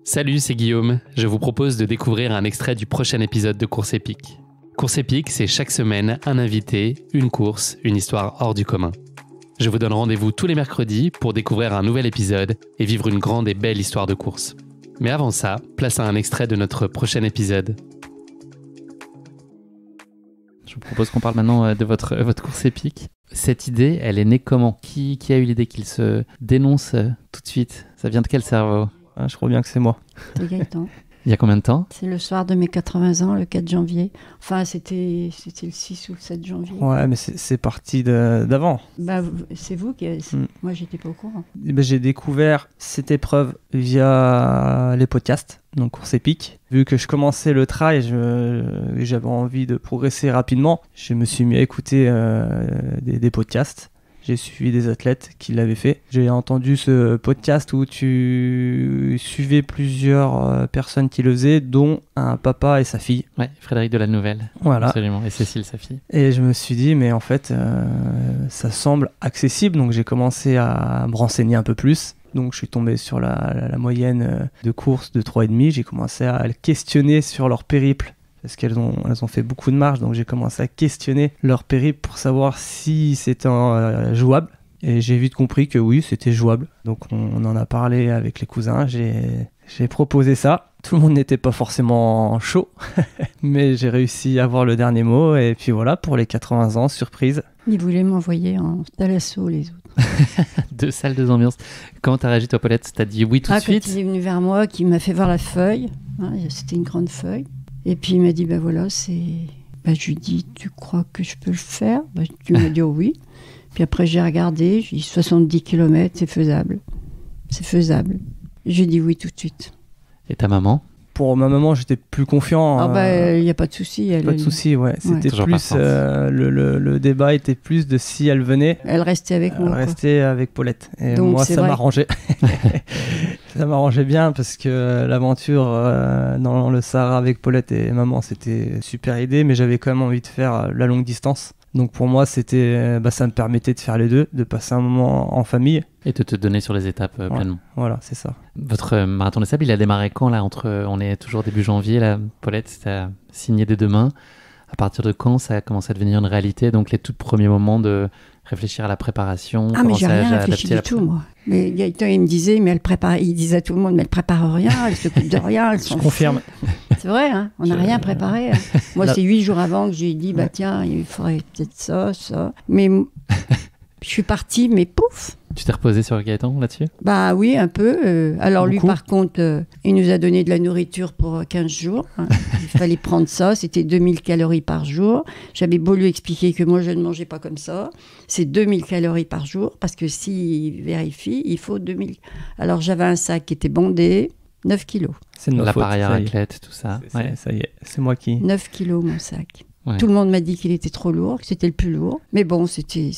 Salut, c'est Guillaume. Je vous propose de découvrir un extrait du prochain épisode de Course épique. Course épique, c'est chaque semaine un invité, une course, une histoire hors du commun. Je vous donne rendez-vous tous les mercredis pour découvrir un nouvel épisode et vivre une grande et belle histoire de course. Mais avant ça, place à un extrait de notre prochain épisode. Je vous propose qu'on parle maintenant de votre course épique. Cette idée, elle est née comment ? Qui a eu l'idée qu'il se dénonce tout de suite ? Ça vient de quel cerveau ? Je crois bien que c'est moi. C'est Gaëtan. Il y a combien de temps ? C'est le soir de mes 80 ans, le 4 janvier. Enfin, c'était le 6 ou le 7 janvier. Ouais, mais c'est parti d'avant. Bah, c'est vous qui... Moi, j'étais pas au courant. J'ai découvert cette épreuve via les podcasts, donc Course épique. Vu que je commençais le trail, j'avais envie de progresser rapidement. Je me suis mis à écouter des podcasts. J'ai suivi des athlètes qui l'avaient fait. J'ai entendu ce podcast où tu suivais plusieurs personnes qui le faisaient, dont un papa et sa fille. Ouais, Frédéric de la Nouvelle. Voilà. Absolument. Et Cécile, sa fille. Et je me suis dit, mais en fait, ça semble accessible. Donc j'ai commencé à me renseigner un peu plus. Donc je suis tombé sur la moyenne de courses de 3,5. J'ai commencé à le questionner sur leur périple, parce qu'elles ont fait beaucoup de marches, donc j'ai commencé à questionner leur périple pour savoir si c'était jouable. Et j'ai vite compris que oui, c'était jouable. Donc on en a parlé avec les cousins, j'ai proposé ça. Tout le monde n'était pas forcément chaud, mais j'ai réussi à avoir le dernier mot. Et puis voilà, pour les 80 ans, surprise. Ils voulaient m'envoyer en Thalasso, les autres. 2 salles, 2 ambiances. Comment t'as réagi toi, Paulette ? T'as dit oui tout de suite ? Quand il est venu vers moi, qui m'a fait voir la feuille, c'était une grande feuille. Et puis il m'a dit, voilà, c'est... je lui ai dit, tu crois que je peux le faire ? Tu m'as dit, oh oui. Puis après j'ai regardé, j'ai dit 70 km, c'est faisable. C'est faisable. J'ai dit oui tout de suite. Et ta maman ? Pour ma maman, j'étais plus confiant. Il n'y a pas de souci. Pas de souci, ouais. C'était plus... le débat était plus de si elle venait. Elle restait avec moi. Elle restait avec Paulette. Et donc, moi, ça m'arrangeait. Ça m'arrangeait bien parce que l'aventure dans le Sahara avec Paulette et maman, c'était super idée. Mais j'avais quand même envie de faire la longue distance. Donc pour moi, ça me permettait de faire les deux, de passer un moment en famille. Et de te donner sur les étapes pleinement. Voilà, c'est ça. Votre marathon des sables, il a démarré quand là on est toujours début janvier, là, Paulette, c'était signé dès demain. À partir de quand ça a commencé à devenir une réalité ? Donc les tout premiers moments de réfléchir à la préparation. Mais j'ai rien réfléchi du tout, moi. Mais Gaëtan, il me disait, il disait à tout le monde, mais elle prépare rien, elle s'occupe de rien. Je confirme. C'est vrai, hein, on n'a rien préparé. Hein. Moi, c'est 8 jours avant que j'ai dit, tiens, il faudrait peut-être ça. Mais je suis partie, mais pouf. Tu t'es reposé sur Gaëtan là-dessus ? Oui, un peu. Alors beaucoup. lui, par contre, il nous a donné de la nourriture pour 15 jours. Hein. Il fallait prendre ça. C'était 2000 calories par jour. J'avais beau lui expliquer que moi, je ne mangeais pas comme ça. C'est 2000 calories par jour, parce que s'il vérifie, il faut 2000. Alors j'avais un sac qui était bandé, 9 kilos. C'est de ma faute. L'appareil à raclette, tout ça. Ça y est, c'est moi qui... 9 kilos, mon sac. Ouais. Tout le monde m'a dit qu'il était trop lourd, que c'était le plus lourd. Mais bon, c'était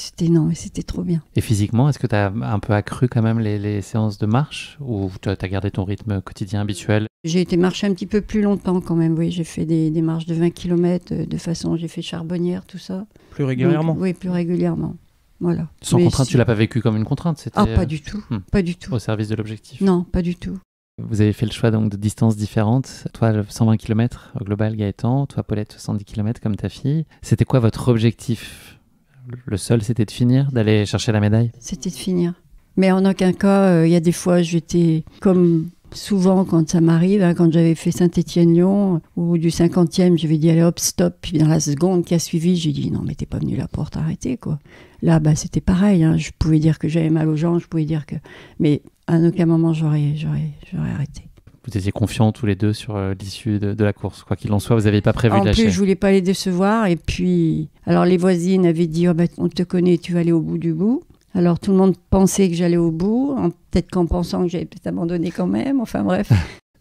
trop bien. Et physiquement, est-ce que tu as un peu accru quand même les séances de marche, ou tu as gardé ton rythme quotidien habituel ? J'ai été marcher un petit peu plus longtemps quand même, oui. J'ai fait des marches de 20 km j'ai fait Charbonnière, tout ça. Plus régulièrement ? Donc, oui, plus régulièrement. Voilà. Sans contrainte, tu l'as pas vécu comme une contrainte, c'était pas du tout. Pas du tout. Au service de l'objectif. Non, pas du tout. Vous avez fait le choix donc de distances différentes. Toi, 120 km au global, Gaëtan. Toi, Paulette, 70 km comme ta fille. C'était quoi votre objectif ? Le seul, c'était de finir, d'aller chercher la médaille ? C'était de finir. Mais en aucun cas, il y a des fois, j'étais comme souvent quand ça m'arrive, quand j'avais fait Saint-Étienne-Lyon, ou du 50e, j'avais dit allez hop, stop. Puis dans la seconde qui a suivi, j'ai dit non, mais t'es pas venu là pour t'arrêter, quoi. Là, c'était pareil. Hein. Je pouvais dire que j'avais mal aux jambes, je pouvais dire que... Mais à aucun moment, j'aurais arrêté. Vous étiez confiants tous les deux sur l'issue de la course. Quoi qu'il en soit, vous n'aviez pas prévu de lâcher. En plus, je voulais pas les décevoir. Et puis, alors les voisines avaient dit on te connaît, tu vas aller au bout du bout. Alors tout le monde pensait que j'allais au bout, peut-être qu'en pensant que j'allais peut-être abandonner quand même. Enfin bref.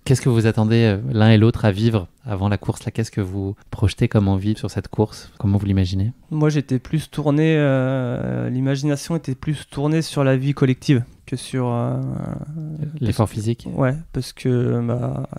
Qu'est-ce que vous attendez l'un et l'autre à vivre avant la course là ? Qu'est-ce que vous projetez comme envie sur cette course ? Comment vous l'imaginez ? Moi, j'étais plus tourné... l'imagination était plus tournée sur la vie collective que sur... l'effort physique ? Ouais, parce que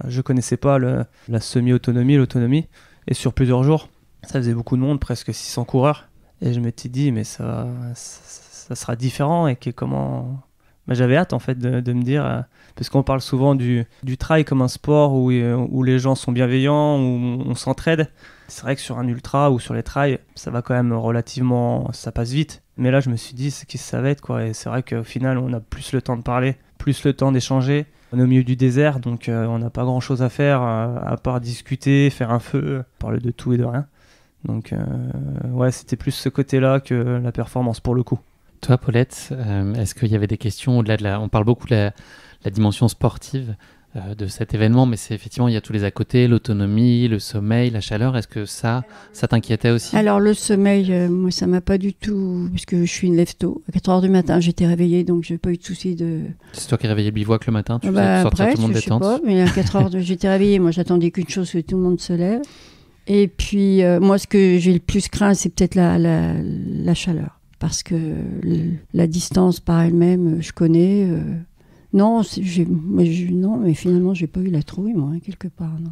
je connaissais pas la semi-autonomie, l'autonomie. Et sur plusieurs jours, ça faisait beaucoup de monde, presque 600 coureurs. Et je m'étais dit, mais ça sera différent. Et comment J'avais hâte en fait de me dire, parce qu'on parle souvent du trail comme un sport où les gens sont bienveillants, où on s'entraide. C'est vrai que sur un ultra ou sur les trails, ça va quand même relativement, ça passe vite. Mais là, je me suis dit, c'est qui ça va être quoi. Et c'est vrai qu'au final, on a plus le temps de parler, plus le temps d'échanger. On est au milieu du désert, donc on n'a pas grand-chose à faire à part discuter, faire un feu, parler de tout et de rien. Donc ouais, c'était plus ce côté-là que la performance pour le coup. Toi, Paulette, est-ce qu'il y avait des questions au-delà on parle beaucoup de la dimension sportive de cet événement, mais c'est effectivement, il y a tous les à côté, l'autonomie, le sommeil, la chaleur. Est-ce que ça t'inquiétait aussi ? Alors le sommeil, moi ça m'a pas du tout, parce que je suis une lève-tôt. À 4h du matin, j'étais réveillée, donc j'ai pas eu de souci de... C'est toi qui réveillais le bivouac le matin, tu faisais sortir tout le monde des tentes ? Je sais pas, mais à 4h, j'étais réveillée, moi j'attendais qu'une chose, que tout le monde se lève. Et puis moi ce que j'ai le plus craint, c'est peut-être la chaleur. Parce que la distance par elle-même, je connais. Non, mais finalement, j'ai pas eu la trouille, moi, quelque part, non.